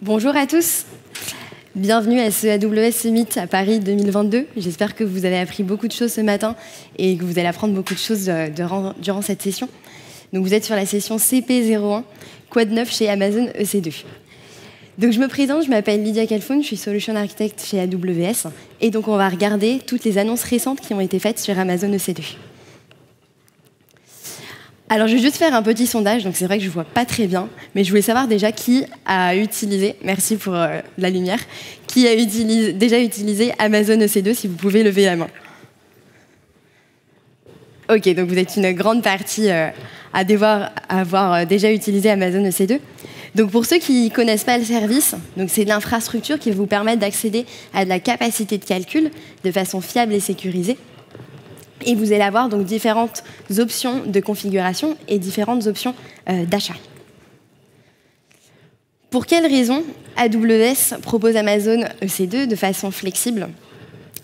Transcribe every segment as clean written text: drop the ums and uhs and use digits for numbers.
Bonjour à tous, bienvenue à ce AWS Summit à Paris 2022. J'espère que vous avez appris beaucoup de choses ce matin et que vous allez apprendre beaucoup de choses durant cette session. Donc vous êtes sur la session CP01, Quad 9 chez Amazon EC2. Donc je me présente, je m'appelle Lydia Calfoun, je suis Solution Architect chez AWS et donc on va regarder toutes les annonces récentes qui ont été faites sur Amazon EC2. Alors, je vais juste faire un petit sondage, donc c'est vrai que je ne vois pas très bien, mais je voulais savoir déjà qui a utilisé, merci pour la lumière, qui a déjà utilisé Amazon EC2, si vous pouvez lever la main. Ok, donc vous êtes une grande partie à devoir avoir déjà utilisé Amazon EC2. Donc pour ceux qui ne connaissent pas le service, c'est de l'infrastructure qui va vous permettre d'accéder à de la capacité de calcul de façon fiable et sécurisée. Et vous allez avoir donc différentes options de configuration et différentes options d'achat. Pour quelles raisons AWS propose Amazon EC2 de façon flexible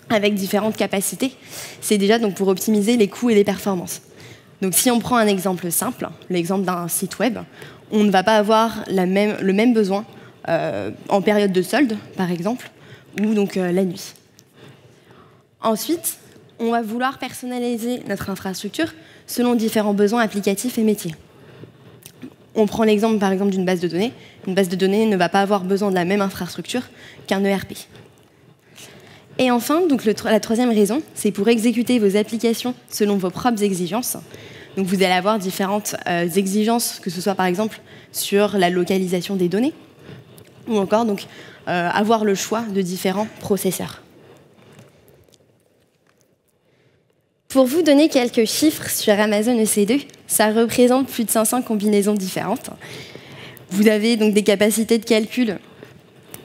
avec différentes capacités? C'est déjà donc pour optimiser les coûts et les performances. Donc si on prend un exemple simple, l'exemple d'un site web, on ne va pas avoir le même besoin en période de solde, par exemple, ou donc la nuit. Ensuite, on va vouloir personnaliser notre infrastructure selon différents besoins applicatifs et métiers. On prend l'exemple, par exemple, d'une base de données. Une base de données ne va pas avoir besoin de la même infrastructure qu'un ERP. Et enfin, donc, la troisième raison, c'est pour exécuter vos applications selon vos propres exigences. Donc, vous allez avoir différentes exigences, que ce soit, par exemple, sur la localisation des données, ou encore donc, avoir le choix de différents processeurs. Pour vous donner quelques chiffres sur Amazon EC2, ça représente plus de 500 combinaisons différentes. Vous avez donc des capacités de calcul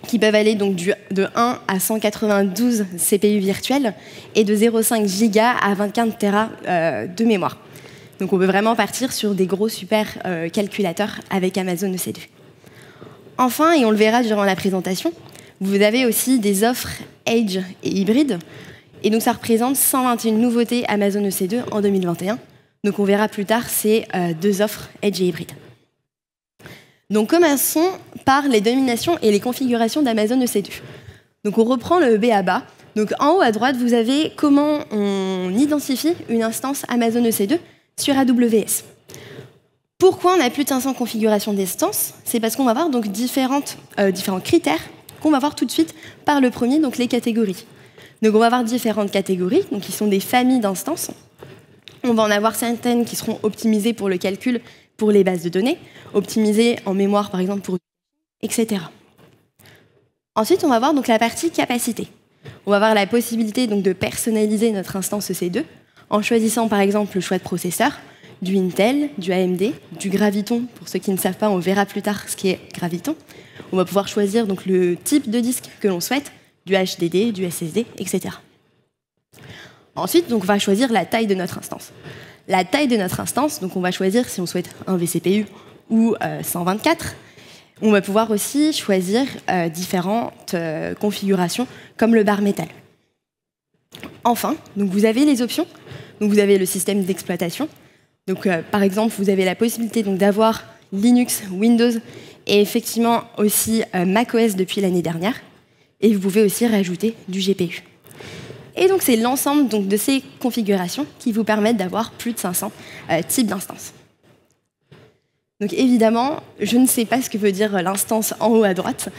qui peuvent aller donc de 1 à 192 CPU virtuels et de 0,5 giga à 24 Tera de mémoire. Donc on peut vraiment partir sur des gros super calculateurs avec Amazon EC2. Enfin, et on le verra durant la présentation, vous avez aussi des offres Edge et hybrides. Et donc ça représente 121 nouveautés Amazon EC2 en 2021. Donc on verra plus tard ces deux offres Edge et hybride. Donc commençons par les dominations et les configurations d'Amazon EC2. Donc on reprend le b.a.-ba. Donc en haut à droite, vous avez comment on identifie une instance Amazon EC2 sur AWS. Pourquoi on a plus de 500 configurations d'instances? C'est parce qu'on va voir donc différents critères qu'on va voir tout de suite par le premier, donc les catégories. Donc on va avoir différentes catégories, donc qui sont des familles d'instances. On va en avoir certaines qui seront optimisées pour le calcul pour les bases de données, optimisées en mémoire par exemple pour etc. Ensuite, on va voir donc la partie capacité. On va avoir la possibilité donc de personnaliser notre instance EC2 en choisissant par exemple le choix de processeur, du Intel, du AMD, du Graviton. Pour ceux qui ne savent pas, on verra plus tard ce qu'est Graviton. On va pouvoir choisir donc le type de disque que l'on souhaite, du HDD, du SSD, etc. Ensuite, donc, on va choisir la taille de notre instance. La taille de notre instance, donc on va choisir si on souhaite un vCPU ou 124. On va pouvoir aussi choisir différentes configurations, comme le bare metal. Enfin, donc vous avez les options. Donc vous avez le système d'exploitation. Donc, par exemple, vous avez la possibilité d'avoir Linux, Windows et effectivement aussi macOS depuis l'année dernière. Et vous pouvez aussi rajouter du GPU. Et donc c'est l'ensemble de ces configurations qui vous permettent d'avoir plus de 500 types d'instances. Donc évidemment, je ne sais pas ce que veut dire l'instance en haut à droite,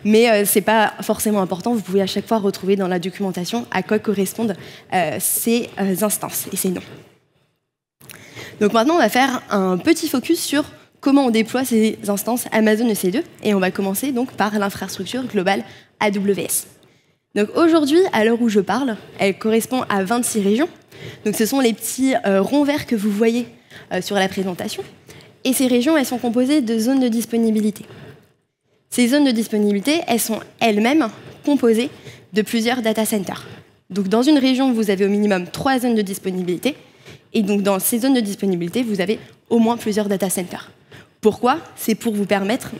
mais ce n'est pas forcément important. Vous pouvez à chaque fois retrouver dans la documentation à quoi correspondent ces instances et ces noms. Donc maintenant, on va faire un petit focus sur comment on déploie ces instances Amazon EC2, et on va commencer donc par l'infrastructure globale AWS. Donc aujourd'hui, à l'heure où je parle, elle correspond à 26 régions. Donc ce sont les petits ronds verts que vous voyez sur la présentation. Et ces régions, elles sont composées de zones de disponibilité. Ces zones de disponibilité, elles sont elles-mêmes composées de plusieurs data centers. Donc dans une région, vous avez au minimum 3 zones de disponibilité. Et donc dans ces zones de disponibilité, vous avez au moins plusieurs data centers. Pourquoi? C'est pour vous permettre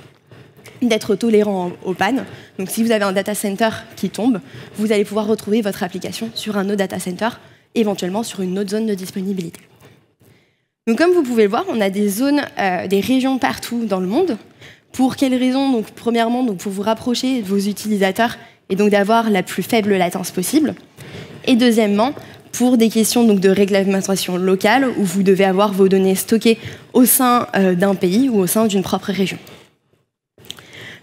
d'être tolérant aux pannes. Donc si vous avez un data center qui tombe, vous allez pouvoir retrouver votre application sur un autre data center, éventuellement sur une autre zone de disponibilité. Donc comme vous pouvez le voir, on a des zones, des régions partout dans le monde. Pour quelles raisons? Donc, premièrement, donc, pour vous rapprocher de vos utilisateurs et donc d'avoir la plus faible latence possible. Et deuxièmement, pour des questions donc, de réglementation locale, où vous devez avoir vos données stockées au sein d'un pays ou au sein d'une propre région.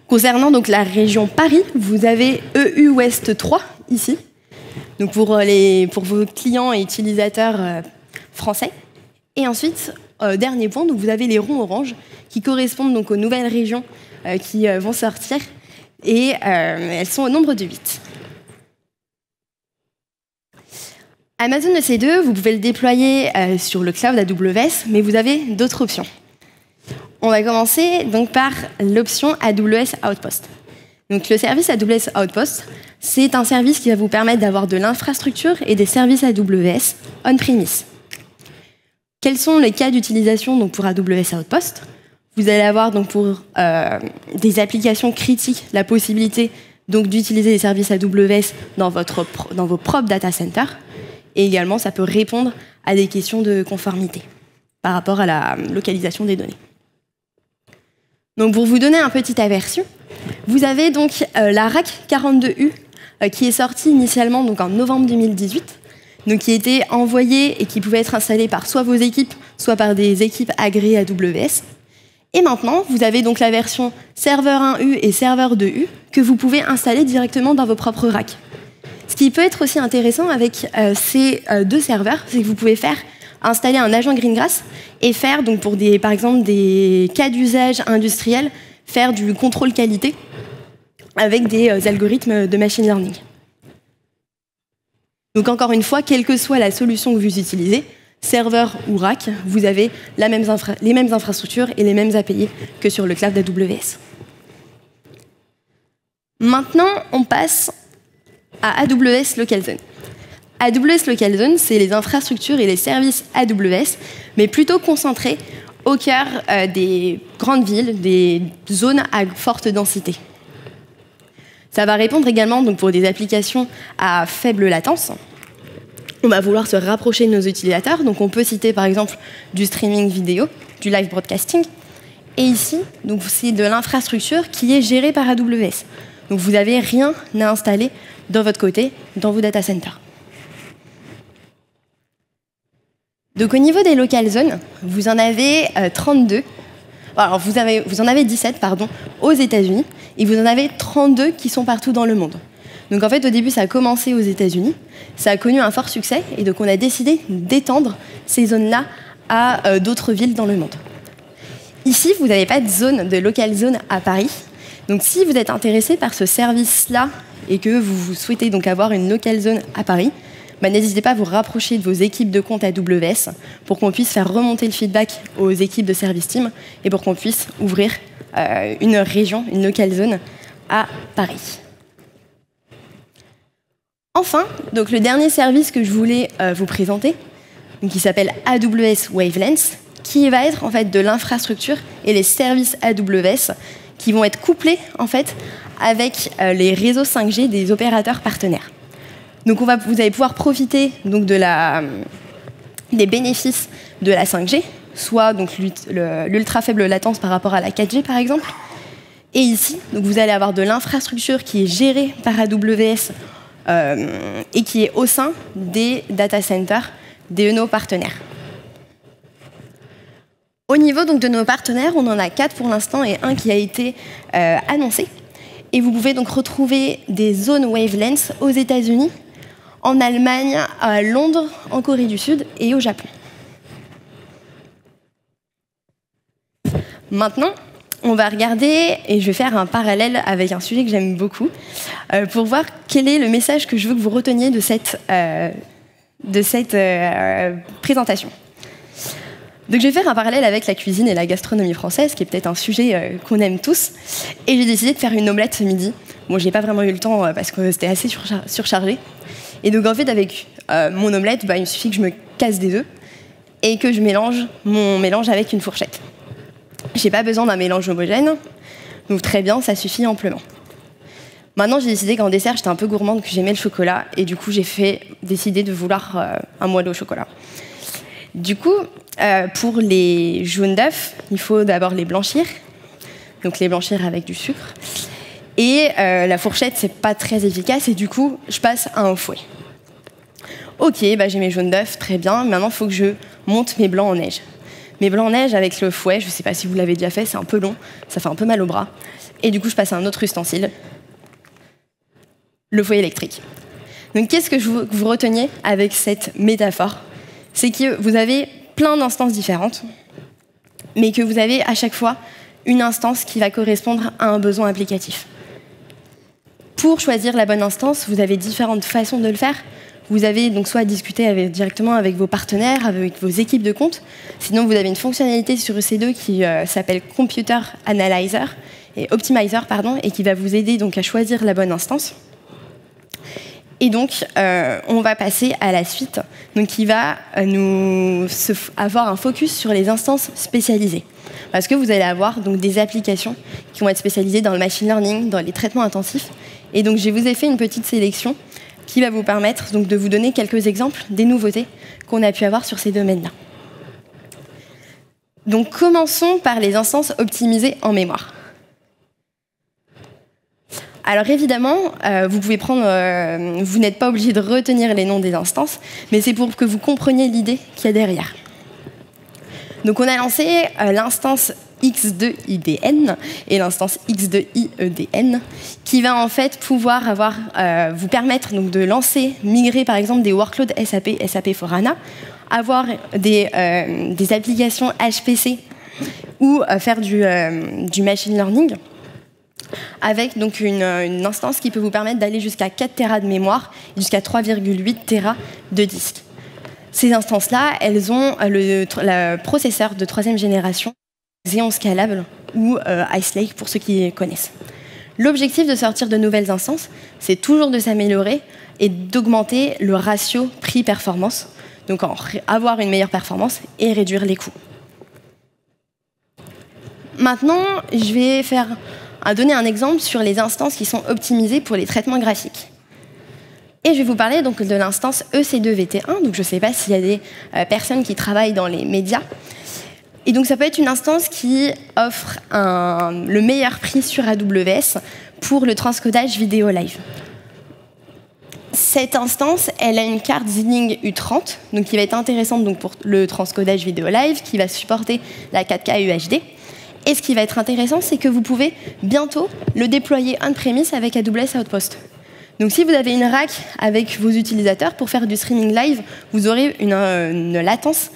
Concernant donc, la région Paris, vous avez EU Ouest 3 ici, donc pour vos clients et utilisateurs français. Et ensuite, dernier point, donc vous avez les ronds orange qui correspondent donc aux nouvelles régions qui vont sortir et elles sont au nombre de 8. Amazon EC2, vous pouvez le déployer sur le cloud AWS, mais vous avez d'autres options. On va commencer donc par l'option AWS Outpost. Donc le service AWS Outpost, c'est un service qui va vous permettre d'avoir de l'infrastructure et des services AWS on-premise. Quels sont les cas d'utilisation pour AWS Outpost? Vous allez avoir donc pour des applications critiques la possibilité d'utiliser les services AWS dans vos propres data centers. Et également, ça peut répondre à des questions de conformité par rapport à la localisation des données. Donc pour vous donner un petit aperçu, vous avez donc la RAC 42U qui est sortie initialement donc en novembre 2018, donc qui était envoyée et qui pouvait être installée par soit vos équipes, soit par des équipes agréées AWS. Et maintenant, vous avez donc la version serveur 1U et serveur 2U que vous pouvez installer directement dans vos propres racks. Ce qui peut être aussi intéressant avec ces deux serveurs, c'est que vous pouvez installer un agent Greengrass et faire, donc pour par exemple des cas d'usage industriels, faire du contrôle qualité avec des algorithmes de machine learning. Donc encore une fois, quelle que soit la solution que vous utilisez, serveur ou rack, vous avez les mêmes infrastructures et les mêmes API que sur le cloud AWS. Maintenant, on passe à AWS Local Zone. AWS Local Zone, c'est les infrastructures et les services AWS, mais plutôt concentrés au cœur des grandes villes, des zones à forte densité. Ça va répondre également donc, pour des applications à faible latence. On va vouloir se rapprocher de nos utilisateurs, donc on peut citer par exemple du streaming vidéo, du live broadcasting. Et ici, c'est de l'infrastructure qui est gérée par AWS. Donc vous n'avez rien à installer de votre côté dans vos data centers. Donc au niveau des local zones, vous en avez 32. Alors vous en avez 17 aux États-Unis et vous en avez 32 qui sont partout dans le monde. Donc en fait au début ça a commencé aux États-Unis, ça a connu un fort succès et donc on a décidé d'étendre ces zones-là à d'autres villes dans le monde. Ici vous n'avez pas de zone de local zone à Paris. Donc si vous êtes intéressé par ce service-là et que vous souhaitez donc avoir une local zone à Paris, n'hésitez pas à vous rapprocher de vos équipes de compte AWS pour qu'on puisse faire remonter le feedback aux équipes de service team et pour qu'on puisse ouvrir une région, une local zone à Paris. Enfin, donc le dernier service que je voulais vous présenter, donc qui s'appelle AWS Wavelengths, qui va être en fait de l'infrastructure et les services AWS qui vont être couplés en fait avec les réseaux 5G des opérateurs partenaires. Donc vous allez pouvoir profiter donc des bénéfices de la 5G, soit donc l'ultra faible latence par rapport à la 4G par exemple. Et ici, donc vous allez avoir de l'infrastructure qui est gérée par AWS et qui est au sein des data centers de nos partenaires. Au niveau donc, de nos partenaires, on en a 4 pour l'instant et un qui a été annoncé. Et vous pouvez donc retrouver des zones wavelengths aux États-Unis, en Allemagne, à Londres, en Corée du Sud et au Japon. Maintenant, on va regarder, et je vais faire un parallèle avec un sujet que j'aime beaucoup, pour voir quel est le message que je veux que vous reteniez de cette présentation. Donc je vais faire un parallèle avec la cuisine et la gastronomie française, qui est peut-être un sujet qu'on aime tous. Et j'ai décidé de faire une omelette ce midi. Bon, j'ai pas vraiment eu le temps parce que c'était assez surchargé. Et donc en fait, avec mon omelette, il me suffit que je me casse des œufs et que je mélange mon mélange avec une fourchette. J'ai pas besoin d'un mélange homogène, donc très bien, ça suffit amplement. Maintenant, j'ai décidé qu'en dessert, j'étais un peu gourmande, que j'aimais le chocolat, et du coup, j'ai décidé de vouloir un moelleux au chocolat. Du coup, pour les jaunes d'œufs, il faut d'abord les blanchir. donc les blanchir avec du sucre. Et la fourchette, c'est pas très efficace, et du coup, je passe à un fouet. Ok, j'ai mes jaunes d'œufs, très bien. Maintenant, il faut que je monte mes blancs en neige. Mes blancs en neige avec le fouet, je ne sais pas si vous l'avez déjà fait, c'est un peu long, ça fait un peu mal au bras. Et du coup, je passe à un autre ustensile, le fouet électrique. Donc, qu'est-ce que je veux que vous reteniez avec cette métaphore? C'est que vous avez plein d'instances différentes, mais que vous avez à chaque fois une instance qui va correspondre à un besoin applicatif. Pour choisir la bonne instance, vous avez différentes façons de le faire. Vous avez donc soit discuté directement avec vos partenaires, avec vos équipes de compte. Sinon, vous avez une fonctionnalité sur EC2 qui s'appelle Computer Analyzer et Optimizer, et qui va vous aider donc à choisir la bonne instance. Et donc, on va passer à la suite, donc qui va avoir un focus sur les instances spécialisées. Parce que vous allez avoir donc des applications qui vont être spécialisées dans le machine learning, dans les traitements intensifs. Et donc, je vous ai fait une petite sélection qui va vous permettre donc, de vous donner quelques exemples des nouveautés qu'on a pu avoir sur ces domaines-là. Donc, commençons par les instances optimisées en mémoire. Alors évidemment, vous n'êtes pas obligé de retenir les noms des instances, mais c'est pour que vous compreniez l'idée qu'il y a derrière. Donc on a lancé l'instance X2IDN et l'instance X2IEDN qui va en fait pouvoir vous permettre donc, de lancer, migrer par exemple des workloads SAP, SAP for HANA, avoir des applications HPC ou faire du machine learning avec donc une instance qui peut vous permettre d'aller jusqu'à 4 Tera de mémoire et jusqu'à 3,8 Tera de disque. Ces instances-là, elles ont le processeur de 3e génération, Xeon Scalable ou Ice Lake pour ceux qui connaissent. L'objectif de sortir de nouvelles instances, c'est toujours de s'améliorer et d'augmenter le ratio prix-performance, donc avoir une meilleure performance et réduire les coûts. Maintenant, je vais donner un exemple sur les instances qui sont optimisées pour les traitements graphiques. Et je vais vous parler donc de l'instance EC2VT1. Donc je ne sais pas s'il y a des personnes qui travaillent dans les médias. Et donc ça peut être une instance qui offre le meilleur prix sur AWS pour le transcodage vidéo live. Cette instance, elle a une carte Xilinx U30, donc qui va être intéressante donc, pour le transcodage vidéo live, qui va supporter la 4K UHD. Et ce qui va être intéressant, c'est que vous pouvez bientôt le déployer on-premise avec AWS Outpost. Donc si vous avez une rack avec vos utilisateurs pour faire du streaming live, vous aurez une latence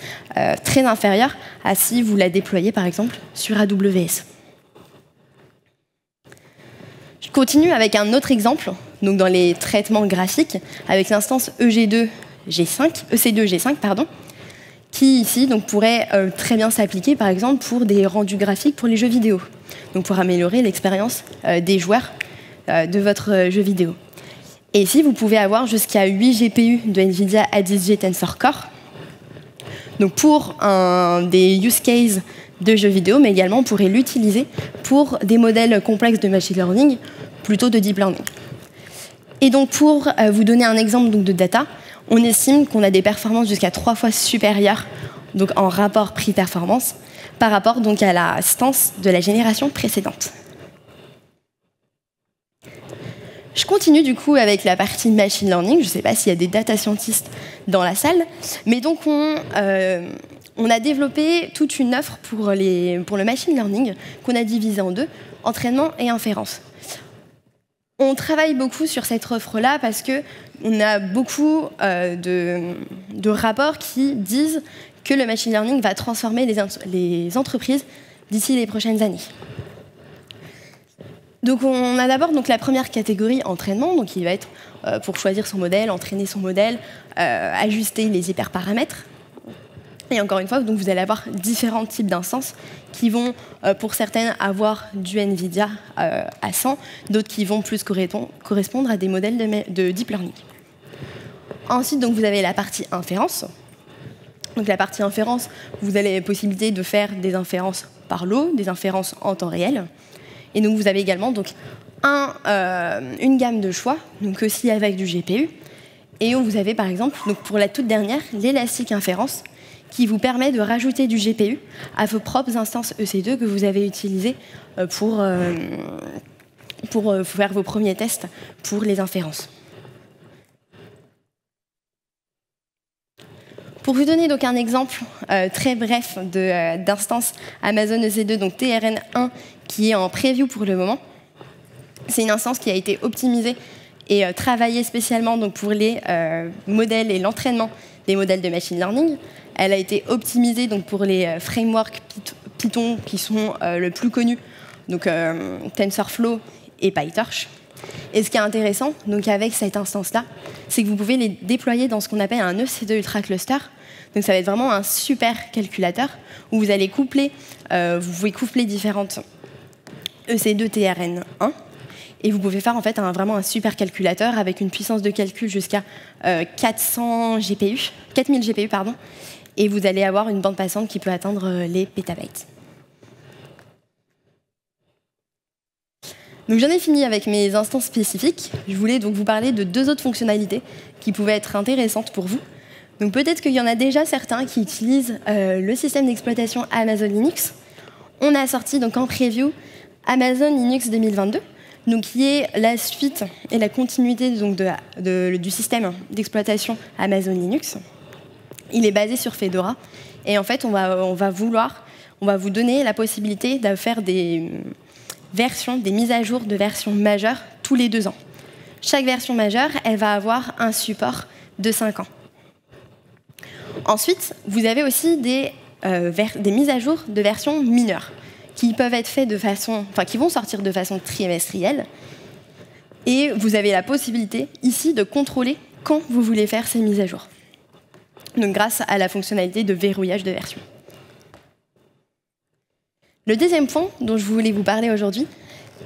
très inférieure à si vous la déployez par exemple sur AWS. Je continue avec un autre exemple, donc dans les traitements graphiques, avec l'instance EC2G5, qui ici donc, pourrait très bien s'appliquer par exemple pour des rendus graphiques pour les jeux vidéo, donc pour améliorer l'expérience des joueurs de votre jeu vidéo. Et ici, vous pouvez avoir jusqu'à 8 GPU de NVIDIA A10G Tensor Core, donc pour des use cases de jeux vidéo, mais également on pourrait l'utiliser pour des modèles complexes de machine learning, plutôt de deep learning. Et donc pour vous donner un exemple donc, de data, on estime qu'on a des performances jusqu'à 3 fois supérieures donc en rapport prix-performance par rapport donc, à la stance de la génération précédente. Je continue du coup avec la partie machine learning. Je ne sais pas s'il y a des data scientists dans la salle, mais donc on a développé toute une offre pour le machine learning qu'on a divisé en deux, entraînement et inférence. On travaille beaucoup sur cette offre-là parce qu'on a beaucoup de rapports qui disent que le machine learning va transformer les entreprises d'ici les prochaines années. Donc on a d'abord la première catégorie, entraînement, donc qui va être pour choisir son modèle, entraîner son modèle, ajuster les hyperparamètres. Et encore une fois, donc vous allez avoir différents types d'instances qui vont, pour certaines, avoir du NVIDIA à 100, d'autres qui vont plus correspondre à des modèles de deep learning. Ensuite, donc, vous avez la partie inférence. Donc la partie inférence, vous avez la possibilité de faire des inférences par lot, des inférences en temps réel. Et donc vous avez également donc, une gamme de choix, donc aussi avec du GPU. Et vous avez par exemple, donc pour la toute dernière, l'élastique inférence, qui vous permet de rajouter du GPU à vos propres instances EC2 que vous avez utilisées pour faire vos premiers tests pour les inférences. Pour vous donner donc un exemple très bref d'instance Amazon EC2, donc TRN1, qui est en preview pour le moment, c'est une instance qui a été optimisée et travaillée spécialement donc, pour les modèles et l'entraînement des modèles de machine learning. Elle a été optimisée donc, pour les frameworks Python qui sont le plus connus, donc TensorFlow et PyTorch. Et ce qui est intéressant donc, avec cette instance-là, c'est que vous pouvez les déployer dans ce qu'on appelle un EC2 Ultra Cluster. Donc ça va être vraiment un super calculateur où vous allez coupler, vous pouvez coupler différentes EC2 TRN1 et vous pouvez faire en fait vraiment un super calculateur avec une puissance de calcul jusqu'à 4000 GPU pardon, et vous allez avoir une bande passante qui peut atteindre les pétabytes. Donc j'en ai fini avec mes instances spécifiques. Je voulais donc vous parler de deux autres fonctionnalités qui pouvaient être intéressantes pour vous. Donc peut-être qu'il y en a déjà certains qui utilisent le système d'exploitation Amazon Linux. On a sorti donc en preview Amazon Linux 2022, donc qui est la suite et la continuité donc du système d'exploitation Amazon Linux. Il est basé sur Fedora et en fait on va vous donner la possibilité de faire des mises à jour de versions majeures tous les 2 ans. Chaque version majeure, elle va avoir un support de 5 ans. Ensuite, vous avez aussi des mises à jour de versions mineures qui peuvent être faites qui vont sortir de façon trimestrielle. Et vous avez la possibilité ici de contrôler quand vous voulez faire ces mises à jour. Donc grâce à la fonctionnalité de verrouillage de version. Le deuxième point dont je voulais vous parler aujourd'hui,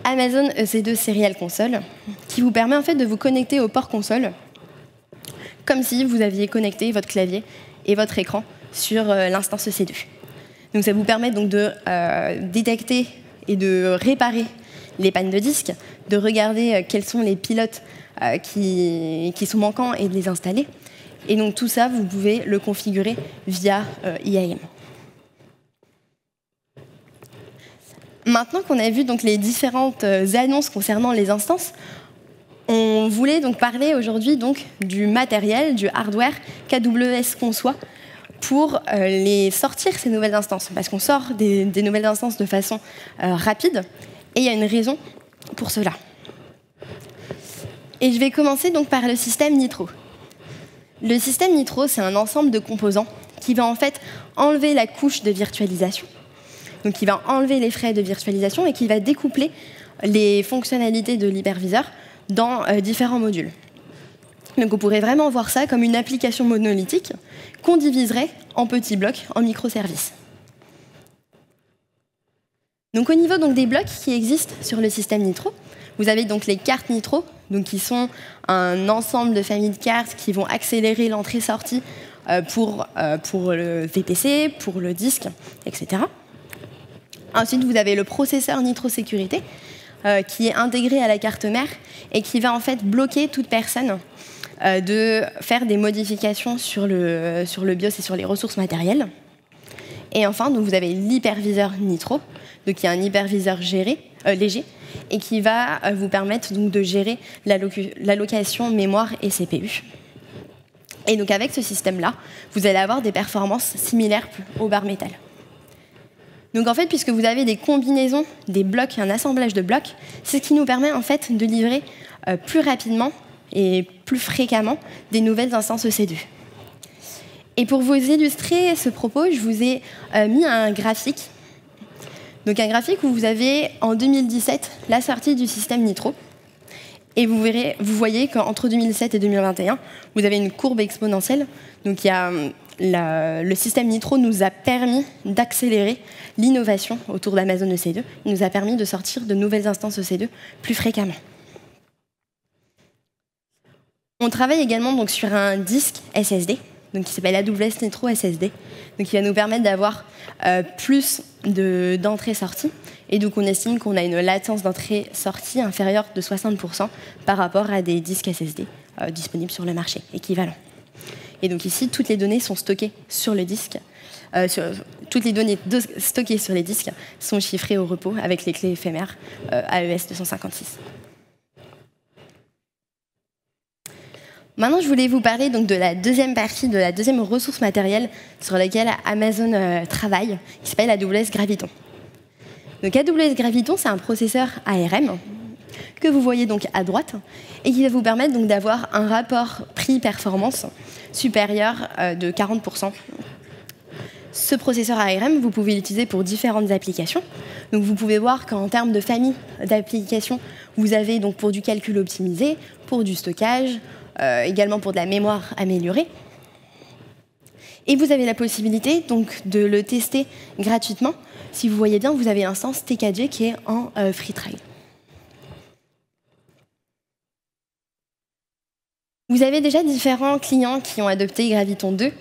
Amazon EC2 Serial Console, qui vous permet en fait de vous connecter au port console comme si vous aviez connecté votre clavier et votre écran sur l'instance EC2. Donc ça vous permet donc de détecter et de réparer les pannes de disque, de regarder quels sont les pilotes qui sont manquants et de les installer. Et donc tout ça, vous pouvez le configurer via IAM. Maintenant qu'on a vu donc les différentes annonces concernant les instances, on voulait donc parler aujourd'hui donc du matériel, du hardware qu'AWS conçoit pour les sortir ces nouvelles instances. Parce qu'on sort des nouvelles instances de façon rapide et il y a une raison pour cela. Et je vais commencer donc par le système Nitro. Le système Nitro, c'est un ensemble de composants qui va en fait enlever la couche de virtualisation. Donc qui va enlever les frais de virtualisation et qui va découpler les fonctionnalités de l'hyperviseur dans différents modules. Donc on pourrait vraiment voir ça comme une application monolithique qu'on diviserait en petits blocs, en microservices. Donc au niveau donc, des blocs qui existent sur le système Nitro, vous avez donc les cartes Nitro, donc qui sont un ensemble de familles de cartes qui vont accélérer l'entrée-sortie pour le VPC, pour le disque, etc. Ensuite, vous avez le processeur Nitro Sécurité qui est intégré à la carte mère et qui va en fait bloquer toute personne de faire des modifications sur le BIOS et sur les ressources matérielles. Et enfin, donc, vous avez l'hyperviseur Nitro, donc, qui est un hyperviseur léger et qui va vous permettre donc, de gérer l'allocation mémoire et CPU. Et donc avec ce système-là, vous allez avoir des performances similaires au bare metal. Donc en fait, puisque vous avez des combinaisons, des blocs, un assemblage de blocs, c'est ce qui nous permet en fait de livrer plus rapidement et plus fréquemment des nouvelles instances EC2. Et pour vous illustrer ce propos, je vous ai mis un graphique. Donc un graphique où vous avez en 2017 la sortie du système Nitro. Et vous voyez qu'entre 2007 et 2021, vous avez une courbe exponentielle. Donc le système Nitro nous a permis d'accélérer l'innovation autour d'Amazon EC2. Il nous a permis de sortir de nouvelles instances EC2 plus fréquemment. On travaille également donc, sur un disque SSD, donc, qui s'appelle AWS Nitro SSD, donc, qui va nous permettre d'avoir plus d'entrées-sorties. Et donc on estime qu'on a une latence d'entrée-sortie inférieure de 60% par rapport à des disques SSD disponibles sur le marché, équivalents. Et donc ici, toutes les données sont stockées sur le disque toutes les données stockées sur les disques sont chiffrées au repos avec les clés éphémères AES 256. Maintenant, je voulais vous parler donc de la deuxième partie, de la deuxième ressource matérielle sur laquelle Amazon travaille, qui s'appelle AWS Graviton. Donc AWS Graviton, c'est un processeur ARM que vous voyez donc à droite et qui va vous permettre donc d'avoir un rapport prix-performance supérieur de 40%. Ce processeur ARM, vous pouvez l'utiliser pour différentes applications. Donc vous pouvez voir qu'en termes de famille d'applications, vous avez donc pour du calcul optimisé, pour du stockage, également pour de la mémoire améliorée. Et vous avez la possibilité donc de le tester gratuitement. Si vous voyez bien, vous avez l'instance TKG qui est en free trial. Vous avez déjà différents clients qui ont adopté Graviton 2.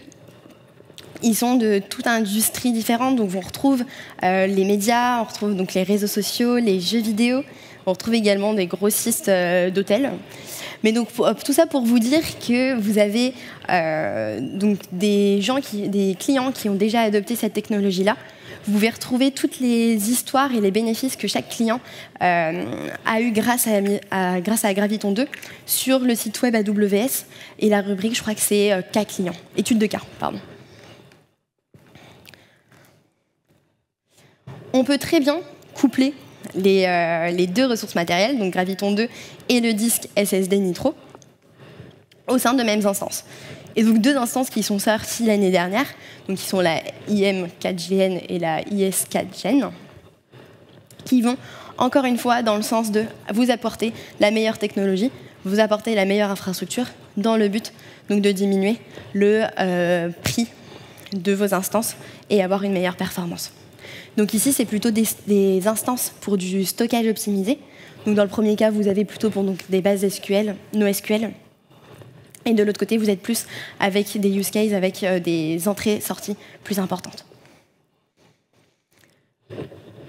Ils sont de toute industrie différente, donc on retrouve les médias, on retrouve donc les réseaux sociaux, les jeux vidéo, on retrouve également des grossistes d'hôtels. Mais donc tout ça pour vous dire que vous avez donc des clients qui ont déjà adopté cette technologie-là. Vous pouvez retrouver toutes les histoires et les bénéfices que chaque client a eu grâce à Graviton 2 sur le site web AWS et la rubrique, je crois que c'est cas client, étude de cas, pardon. On peut très bien coupler les deux ressources matérielles, donc Graviton 2 et le disque SSD Nitro, au sein de mêmes instances. Et donc deux instances qui sont sorties l'année dernière, donc qui sont la IM4GN et la IS4GN, qui vont encore une fois dans le sens de vous apporter la meilleure technologie, vous apporter la meilleure infrastructure, dans le but donc de diminuer le prix de vos instances et avoir une meilleure performance. Donc ici, c'est plutôt des instances pour du stockage optimisé. Donc dans le premier cas, vous avez plutôt pour donc, des bases SQL, NoSQL. Et de l'autre côté, vous êtes plus avec des use cases, avec des entrées-sorties plus importantes.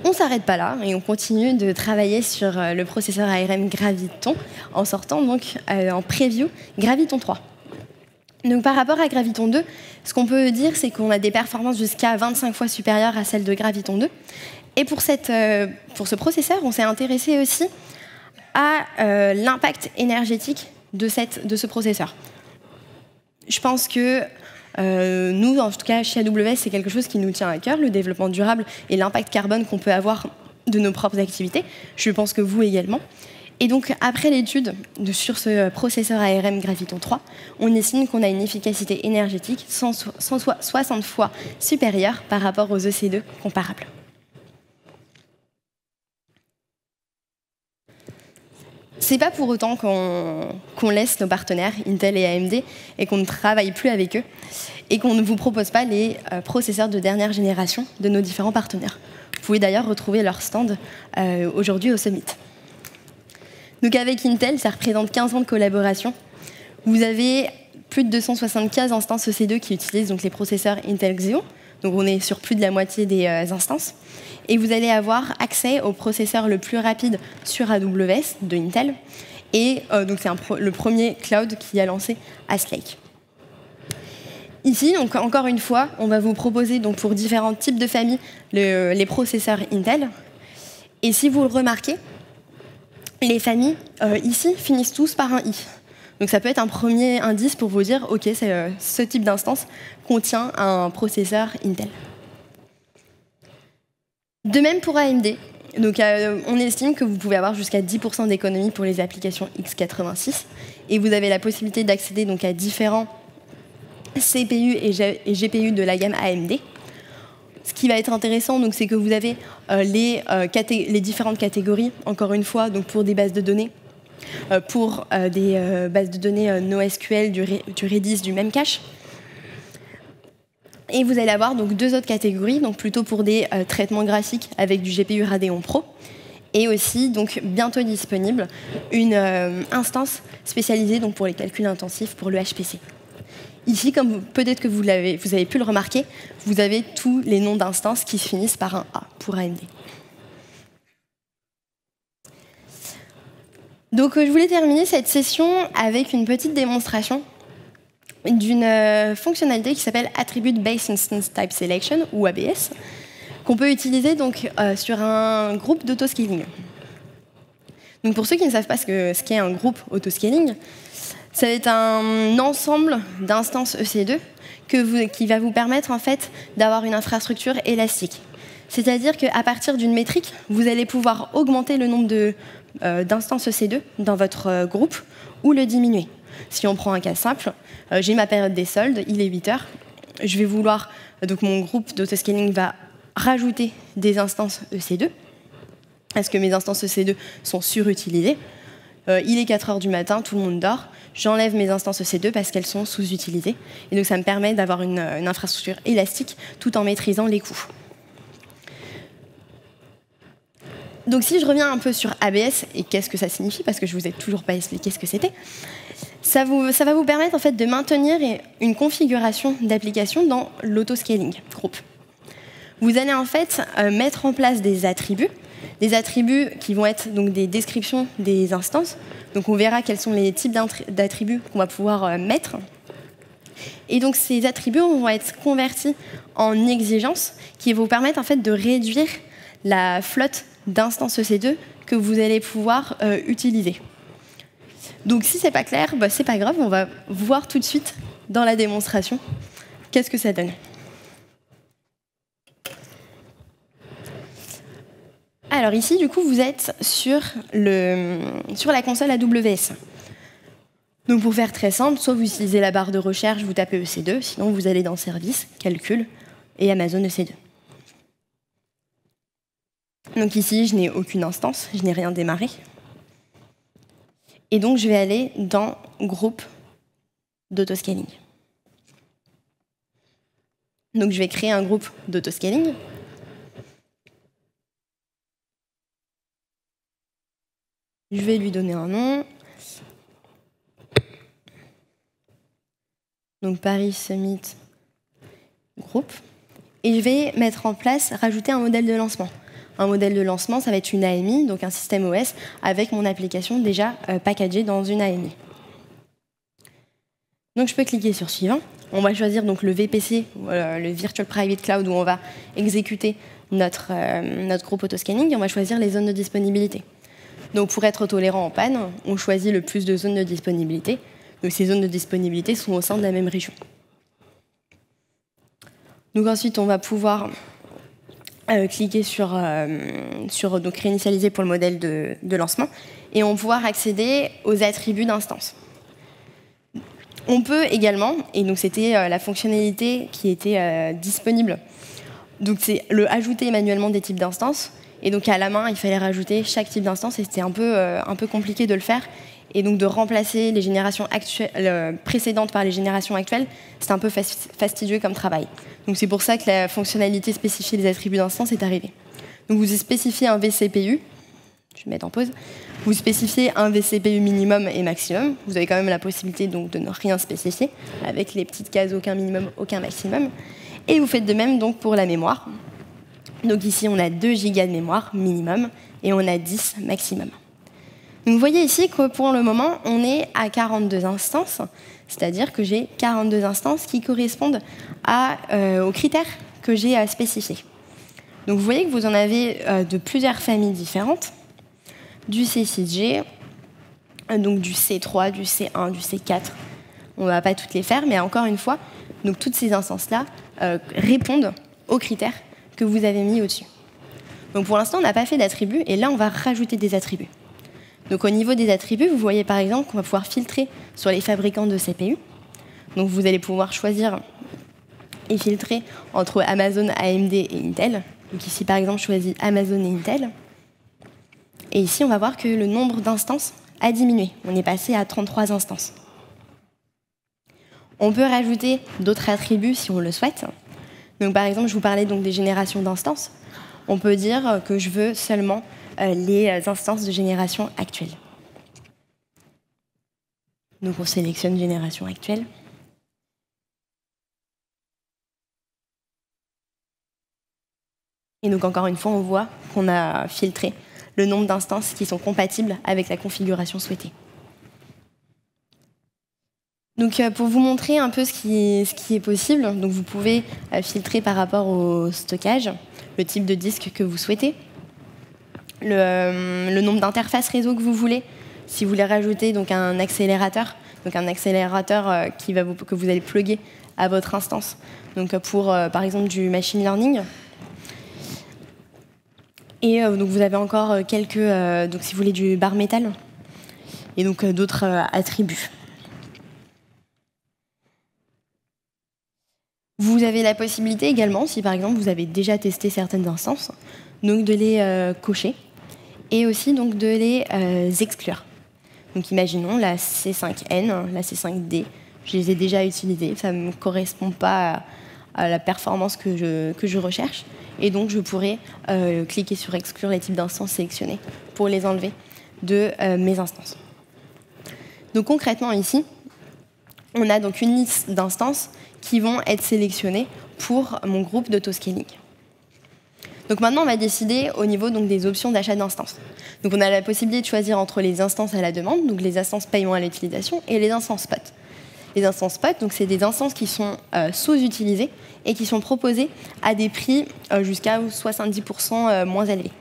On ne s'arrête pas là et on continue de travailler sur le processeur ARM Graviton en sortant donc en preview Graviton 3. Donc par rapport à Graviton 2, ce qu'on peut dire, c'est qu'on a des performances jusqu'à 25 fois supérieures à celles de Graviton 2. Et pour ce processeur, on s'est intéressé aussi à l'impact énergétique de ce processeur. Je pense que nous, en tout cas chez AWS, c'est quelque chose qui nous tient à cœur, le développement durable et l'impact carbone qu'on peut avoir de nos propres activités. Je pense que vous également. Et donc, après l'étude sur ce processeur ARM Graviton 3, on estime qu'on a une efficacité énergétique 60 fois supérieure par rapport aux EC2 comparables. C'est pas pour autant qu'on laisse nos partenaires Intel et AMD et qu'on ne travaille plus avec eux et qu'on ne vous propose pas les processeurs de dernière génération de nos différents partenaires. Vous pouvez d'ailleurs retrouver leur stand aujourd'hui au Summit. Donc avec Intel, ça représente 15 ans de collaboration. Vous avez plus de 275 instances EC2 qui utilisent donc les processeurs Intel Xeon. Donc on est sur plus de la moitié des instances. Et vous allez avoir accès au processeur le plus rapide sur AWS de Intel. Et donc c'est le premier cloud qui a lancé Ask Lake. Ici, donc, encore une fois, on va vous proposer donc, pour différents types de familles les processeurs Intel. Et si vous le remarquez, les familles ici finissent tous par un i. Donc ça peut être un premier indice pour vous dire, ok, ce type d'instance contient un processeur Intel. De même pour AMD. Donc, on estime que vous pouvez avoir jusqu'à 10% d'économie pour les applications x86. Et vous avez la possibilité d'accéder donc à différents CPU et GPU de la gamme AMD. Ce qui va être intéressant, c'est que vous avez les différentes catégories, encore une fois, donc pour des bases de données, pour des bases de données NoSQL, du Redis, du Memcache. Et vous allez avoir donc deux autres catégories, donc plutôt pour des traitements graphiques avec du GPU Radeon Pro, et aussi donc bientôt disponible une instance spécialisée donc pour les calculs intensifs pour le HPC. Ici, comme peut-être que vous avez pu le remarquer, vous avez tous les noms d'instances qui se finissent par un A pour AMD. Donc je voulais terminer cette session avec une petite démonstration d'une fonctionnalité qui s'appelle Attribute Based Instance Type Selection, ou ABS, qu'on peut utiliser donc, sur un groupe d'autoscaling. Donc pour ceux qui ne savent pas ce qu'est un groupe autoscaling, ça va être un ensemble d'instances EC2 qui va vous permettre en fait, d'avoir une infrastructure élastique. C'est-à-dire qu'à partir d'une métrique, vous allez pouvoir augmenter le nombre d'instances EC2 dans votre groupe ou le diminuer. Si on prend un cas simple, j'ai ma période des soldes, il est 8 heures. Je vais vouloir, donc mon groupe d'autoscaling va rajouter des instances EC2, parce que mes instances EC2 sont surutilisées. Il est 4 heures du matin, tout le monde dort. J'enlève mes instances EC2 parce qu'elles sont sous-utilisées. Et donc ça me permet d'avoir une infrastructure élastique tout en maîtrisant les coûts. Donc si je reviens un peu sur ABS et qu'est-ce que ça signifie, parce que je ne vous ai toujours pas expliqué ce que c'était, ça va vous permettre en fait, de maintenir une configuration d'application dans l'autoscaling groupe. Vous allez en fait mettre en place des attributs qui vont être donc des descriptions des instances. Donc on verra quels sont les types d'attributs qu'on va pouvoir mettre. Et donc ces attributs vont être convertis en exigences qui vont vous permettre en fait, de réduire la flotte d'instances EC2 que vous allez pouvoir utiliser. Donc si c'est pas clair, c'est pas grave, on va voir tout de suite dans la démonstration qu'est-ce que ça donne. Alors ici, du coup, vous êtes sur la console AWS. Donc pour faire très simple, soit vous utilisez la barre de recherche, vous tapez EC2, sinon vous allez dans Service, Calcul et Amazon EC2. Donc ici, je n'ai aucune instance, je n'ai rien démarré. Et donc je vais aller dans Groupe d'autoscaling. Donc je vais créer un groupe d'autoscaling. Je vais lui donner un nom. Donc Paris Summit Group. Et je vais mettre en place, rajouter un modèle de lancement. Un modèle de lancement, ça va être une AMI, donc un système OS, avec mon application déjà packagée dans une AMI. Donc je peux cliquer sur Suivant. On va choisir donc le VPC, le Virtual Private Cloud, où on va exécuter notre groupe autoscaling, et on va choisir les zones de disponibilité. Donc pour être tolérant en panne, on choisit le plus de zones de disponibilité. Donc ces zones de disponibilité sont au sein de la même région. Donc ensuite, on va pouvoir cliquer sur donc réinitialiser pour le modèle de lancement, et on va pouvoir accéder aux attributs d'instance. On peut également, et donc c'était la fonctionnalité qui était disponible, donc c'est le ajouter manuellement des types d'instances. Et donc à la main, il fallait rajouter chaque type d'instance, et c'était un peu compliqué de le faire. Et donc de remplacer les générations précédentes par les générations actuelles, c'est un peu fastidieux comme travail. Donc c'est pour ça que la fonctionnalité spécifier les attributs d'instance est arrivée. Donc vous spécifiez un vCPU, je vais mettre en pause, vous spécifiez un vCPU minimum et maximum. Vous avez quand même la possibilité donc, de ne rien spécifier, avec les petites cases aucun minimum, aucun maximum. Et vous faites de même donc, pour la mémoire. Donc ici, on a 2 Go de mémoire minimum et on a 10 maximum. Donc vous voyez ici que pour le moment, on est à 42 instances, c'est-à-dire que j'ai 42 instances qui correspondent aux critères que j'ai spécifiés. Donc vous voyez que vous en avez de plusieurs familles différentes, du C6G, donc du C3, du C1, du C4. On ne va pas toutes les faire, mais encore une fois, donc toutes ces instances-là répondent aux critères que vous avez mis au-dessus. Donc pour l'instant, on n'a pas fait d'attributs, et là, on va rajouter des attributs. Donc au niveau des attributs, vous voyez par exemple qu'on va pouvoir filtrer sur les fabricants de CPU. Donc vous allez pouvoir choisir et filtrer entre Amazon, AMD et Intel. Donc ici par exemple, je choisis Amazon et Intel. Et ici, on va voir que le nombre d'instances a diminué. On est passé à 33 instances. On peut rajouter d'autres attributs si on le souhaite. Donc par exemple, je vous parlais donc des générations d'instances. On peut dire que je veux seulement les instances de génération actuelle. Donc on sélectionne génération actuelle. Et donc encore une fois, on voit qu'on a filtré le nombre d'instances qui sont compatibles avec la configuration souhaitée. Donc, pour vous montrer un peu ce qui est possible, donc vous pouvez filtrer par rapport au stockage, le type de disque que vous souhaitez, le nombre d'interfaces réseau que vous voulez, si vous voulez rajouter donc un accélérateur que vous allez plugger à votre instance, donc pour par exemple du machine learning. Et donc vous avez encore quelques, donc si vous voulez du bar métal, et donc d'autres attributs. Vous avez la possibilité également, si par exemple vous avez déjà testé certaines instances, donc de les cocher et aussi donc de les exclure. Donc imaginons la C5N, la C5D, je les ai déjà utilisées, ça ne me correspond pas à la performance que je recherche, et donc je pourrais cliquer sur exclure les types d'instances sélectionnés pour les enlever de mes instances. Donc concrètement ici, on a donc une liste d'instances qui vont être sélectionnées pour mon groupe d'autoscaling. Donc maintenant, on va décider au niveau donc, des options d'achat d'instances. Donc on a la possibilité de choisir entre les instances à la demande, donc les instances paiement à l'utilisation, et les instances spot. Les instances spot, donc c'est des instances qui sont sous-utilisées et qui sont proposées à des prix jusqu'à 70% moins élevés.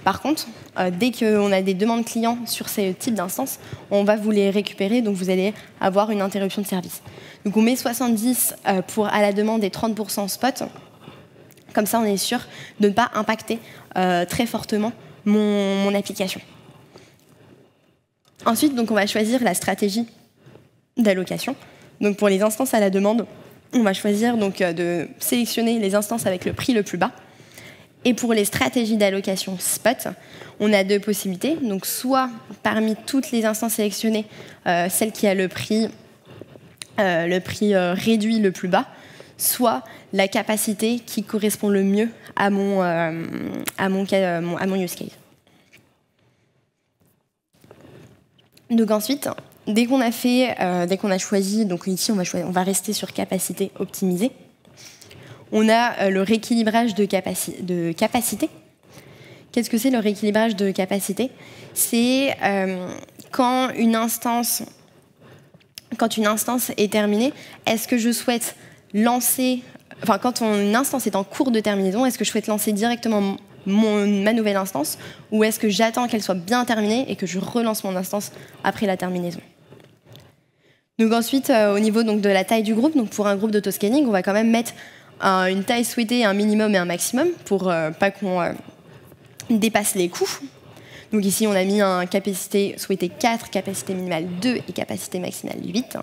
Par contre, dès qu'on a des demandes clients sur ces types d'instances, on va vous les récupérer, donc vous allez avoir une interruption de service. Donc on met 70 pour à la demande et 30% spot. Comme ça, on est sûr de ne pas impacter très fortement mon application. Ensuite, donc, on va choisir la stratégie d'allocation. Donc pour les instances à la demande, on va choisir donc, de sélectionner les instances avec le prix le plus bas. Et pour les stratégies d'allocation spot, on a deux possibilités. Donc soit parmi toutes les instances sélectionnées, celle qui a le prix réduit le plus bas, soit la capacité qui correspond le mieux à mon use case. Donc ensuite, dès qu'on a choisi, donc ici on va rester sur capacité optimisée. On a le rééquilibrage de capacité. Qu'est-ce que c'est le rééquilibrage de capacité? C'est quand une instance est terminée, est-ce que je souhaite lancer, enfin quand une instance est en cours de terminaison, est-ce que je souhaite lancer directement ma nouvelle instance ou est-ce que j'attends qu'elle soit bien terminée et que je relance mon instance après la terminaison? Donc ensuite, au niveau donc, de la taille du groupe, donc pour un groupe d'autoscaling, on va quand même mettre une taille souhaitée, un minimum et un maximum pour pas qu'on dépasse les coûts. Donc ici, on a mis une capacité souhaitée 4, capacité minimale 2 et capacité maximale 8.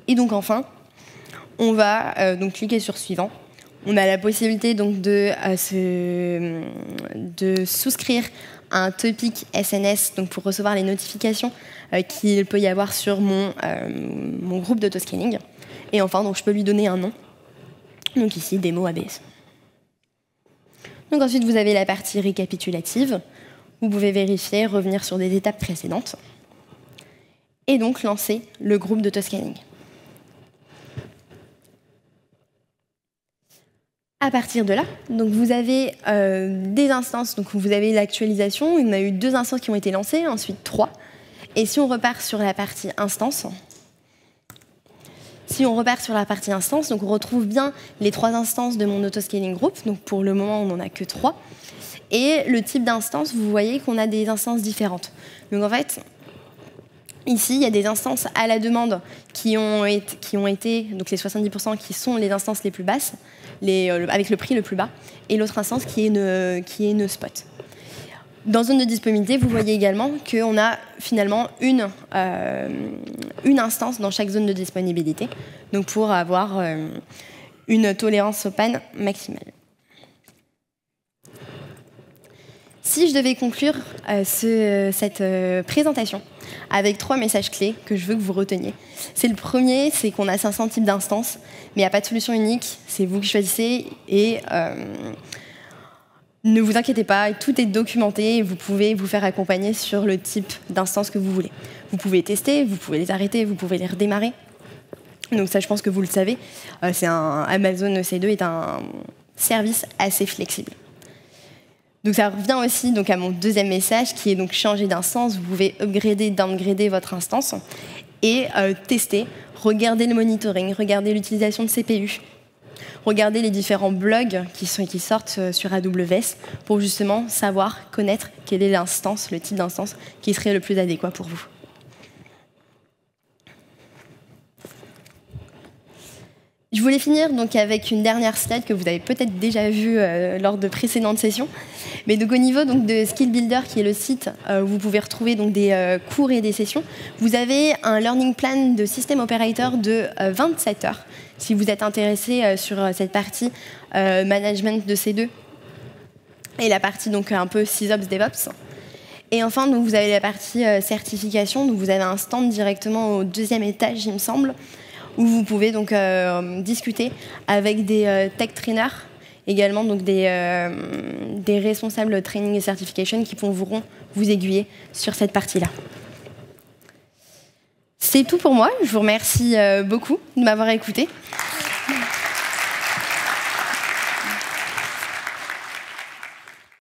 Et donc enfin, on va donc cliquer sur suivant. On a la possibilité donc de souscrire à un topic SNS donc pour recevoir les notifications qu'il peut y avoir sur mon groupe d'autoscaling. Et enfin, donc, je peux lui donner un nom. Donc ici, démo ABS. Donc ensuite, vous avez la partie récapitulative. Vous pouvez vérifier, revenir sur des étapes précédentes. Et donc lancer le groupe d'autoscaling. À partir de là, donc vous avez des instances, donc vous avez l'actualisation, il y en a eu 2 instances qui ont été lancées, ensuite 3. Et si on repart sur la partie instance, donc on retrouve bien les 3 instances de mon autoscaling group, donc pour le moment on n'en a que 3. Et le type d'instance, vous voyez qu'on a des instances différentes. Donc en fait, ici, il y a des instances à la demande qui ont été donc les 70% qui sont les instances les plus basses, avec le prix le plus bas, et l'autre instance qui est une spot. Dans zone de disponibilité, vous voyez également qu'on a finalement une instance dans chaque zone de disponibilité, donc pour avoir une tolérance aux pannes maximale. Si je devais conclure cette présentation avec 3 messages clés que je veux que vous reteniez. C'est le premier, c'est qu'on a 500 types d'instances, mais il n'y a pas de solution unique, c'est vous qui choisissez et ne vous inquiétez pas, tout est documenté et vous pouvez vous faire accompagner sur le type d'instance que vous voulez. Vous pouvez tester, vous pouvez les arrêter, vous pouvez les redémarrer. Donc ça, je pense que vous le savez, Amazon EC2 est un service assez flexible. Donc ça revient aussi donc, à mon deuxième message qui est donc changer d'instance. Vous pouvez upgrader, downgrader votre instance. et tester, regarder le monitoring, regarder l'utilisation de CPU, regarder les différents blogs qui sortent sur AWS pour justement savoir, connaître quelle est l'instance, le type d'instance qui serait le plus adéquat pour vous. Je voulais finir donc avec une dernière slide que vous avez peut-être déjà vue lors de précédentes sessions. Mais donc au niveau donc, de Skill Builder, qui est le site où vous pouvez retrouver donc, des cours et des sessions, vous avez un learning plan de System Operator de 27 heures. Si vous êtes intéressé sur cette partie management de C2 et la partie donc un peu SysOps DevOps. Et enfin, donc, vous avez la partie certification. Donc, vous avez un stand directement au 2e étage, il me semble, où vous pouvez donc discuter avec des tech trainers, également donc des responsables training et certification qui pourront vous aiguiller sur cette partie-là. C'est tout pour moi. Je vous remercie beaucoup de m'avoir écouté.